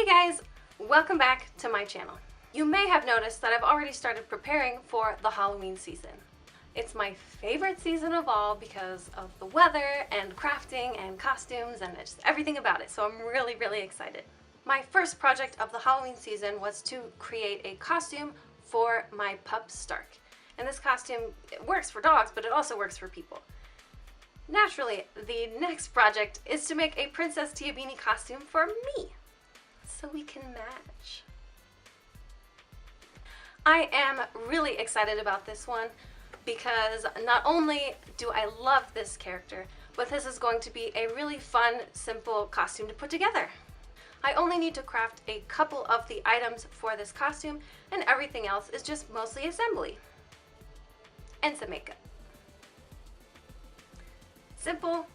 Hey guys, welcome back to my channel. You may have noticed that I've already started preparing for the Halloween season. It's my favorite season of all because of the weather and crafting and costumes and just everything about it, so I'm really excited. My first project of the Halloween season was to create a costume for my pup Stark. And this costume works for dogs, but it also works for people. Naturally, the next project is to make a Princess Tiabeanie costume for me, so we can match. I am really excited about this one because not only do I love this character, but this is going to be a really fun, simple costume to put together. I only need to craft a couple of the items for this costume, and everything else is just mostly assembly. And some makeup. Simple,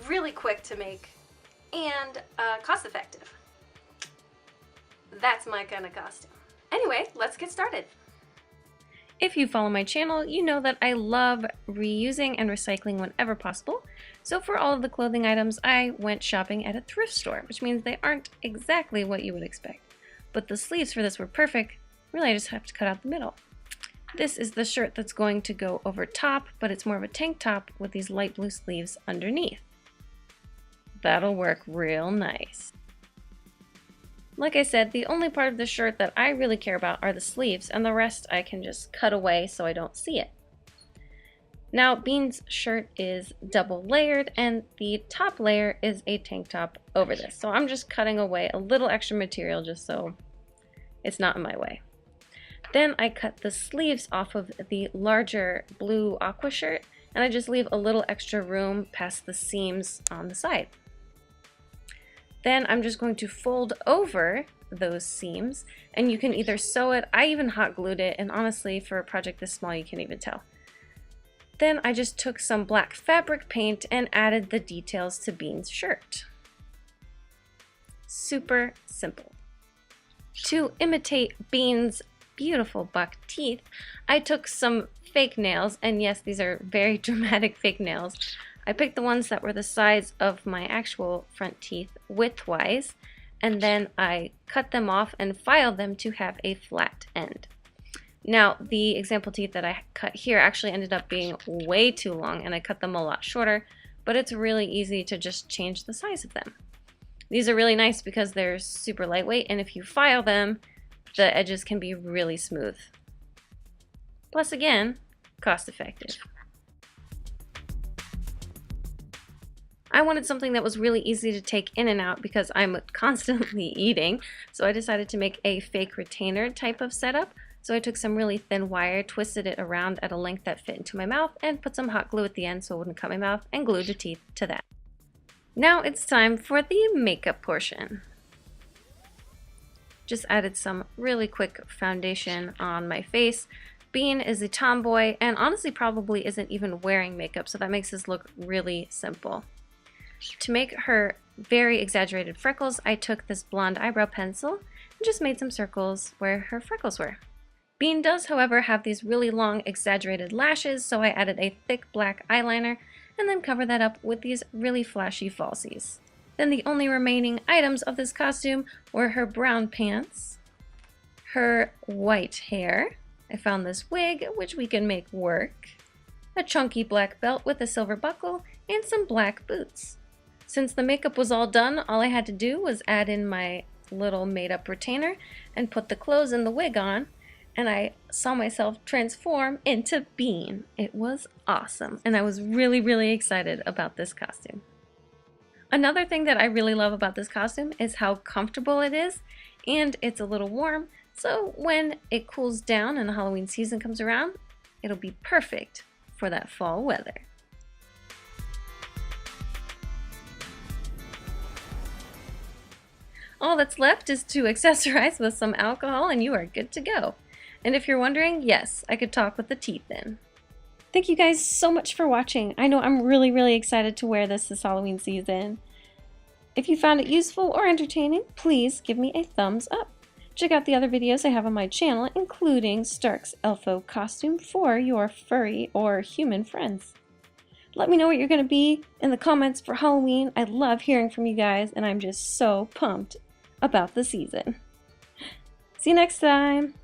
really quick to make, and cost effective. That's my kind of costume. Anyway, let's get started. If you follow my channel, you know that I love reusing and recycling whenever possible. So for all of the clothing items, I went shopping at a thrift store, which means they aren't exactly what you would expect. But the sleeves for this were perfect. Really, I just have to cut out the middle. This is the shirt that's going to go over top, but it's more of a tank top with these light blue sleeves underneath. That'll work real nice. Like I said, the only part of the shirt that I really care about are the sleeves, and the rest I can just cut away so I don't see it. Now, Bean's shirt is double layered, and the top layer is a tank top over this. So I'm just cutting away a little extra material just so it's not in my way. Then I cut the sleeves off of the larger blue aqua shirt, and I just leave a little extra room past the seams on the side. Then I'm just going to fold over those seams, and you can either sew it, I even hot glued it, and honestly for a project this small you can't even tell. Then I just took some black fabric paint and added the details to Bean's shirt. Super simple. To imitate Bean's beautiful buck teeth, I took some fake nails, and yes, these are very dramatic fake nails. I picked the ones that were the size of my actual front teeth widthwise, and then I cut them off and filed them to have a flat end. Now, the example teeth that I cut here actually ended up being way too long, and I cut them a lot shorter, but it's really easy to just change the size of them. These are really nice because they're super lightweight, and if you file them, the edges can be really smooth. Plus, again, cost effective. I wanted something that was really easy to take in and out because I'm constantly eating, so I decided to make a fake retainer type of setup. So I took some really thin wire, twisted it around at a length that fit into my mouth, and put some hot glue at the end so it wouldn't cut my mouth, and glued the teeth to that. Now it's time for the makeup portion. Just added some really quick foundation on my face. Bean is a tomboy and honestly probably isn't even wearing makeup, so that makes this look really simple. To make her very exaggerated freckles, I took this blonde eyebrow pencil and just made some circles where her freckles were. Bean does, however, have these really long exaggerated lashes, so I added a thick black eyeliner and then covered that up with these really flashy falsies. Then the only remaining items of this costume were her brown pants, her white hair, I found this wig, which we can make work, a chunky black belt with a silver buckle, and some black boots. Since the makeup was all done, all I had to do was add in my little made-up retainer and put the clothes and the wig on, and I saw myself transform into Bean. It was awesome, and I was really excited about this costume. Another thing that I really love about this costume is how comfortable it is, and it's a little warm, so when it cools down and the Halloween season comes around, it'll be perfect for that fall weather. All that's left is to accessorize with some alcohol and you are good to go. And if you're wondering, yes, I could talk with the teeth in. Thank you guys so much for watching. I know I'm really excited to wear this Halloween season. If you found it useful or entertaining, please give me a thumbs up. Check out the other videos I have on my channel, including Stark's Elfo costume for your furry or human friends. Let me know what you're going to be in the comments for Halloween. I love hearing from you guys, and I'm just so pumped. about the season. See you next time!